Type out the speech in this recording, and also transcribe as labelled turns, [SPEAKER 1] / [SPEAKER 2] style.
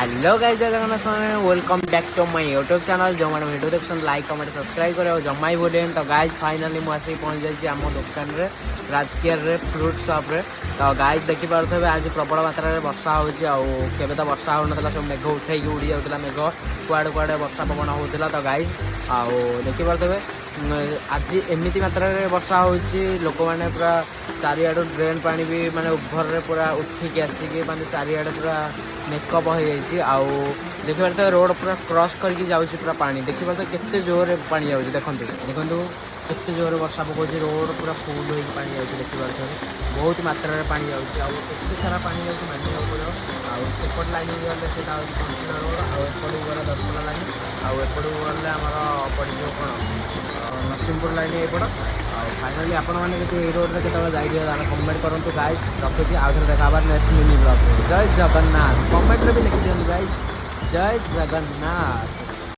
[SPEAKER 1] Hello guys Jai Jagannath welcome back to my YouTube channel जो मैंने video देखते लाइक कमेंट सब्सक्राइब करे जमा ही बोले तो गाइज फाइनाली मुझे पहुँच जाइए आम दुकान रे राजकीय रे फ्रूट शॉप रे तो गाइज देखी पारे आज प्रबल मात्रा वर्षा होवे तो वर्षा हो ना सब मेघ उठे उड़ी जाता मेघ कुआड़े कुआड़े वर्षा पवन होता तो गाइज देखी पारे आज एमती मात्रा वर्षा हो लोक मैंने पूरा चारिआडू ड्रेन पानी भी माने उभर पूरा उठिक आसिक माने चारिआडे पूरा मेकअप हो जाए देखिए रोड पूरा क्रॉस करके जाऊँगी पूरा पानी देखिए केते जोर पानी जाऊँगी देखो देखो केते जोर वर्षा पकाउछ रोड पूरा फुल हो पानी जाऊँगी देखिए बहुत मात्रा पानी जाऊँगी आते सारा पानी जाऊँगी मानिक पड़ो आउट लाइन गले से रोड आउट गले दशपल्ला लाइन आउट गले आमर पड़ो कौन नरसिंहपुर लाइन एपट फाइनाली आपण मैंने रोड में केत जाइए कमेंट करूँ गाइज रखुच्छी आउे देखा नेक्स्ट मिनी ब्लॉग जय जगन्नाथ कमेंट भी लिखि दिखाई जय जगन्नाथ।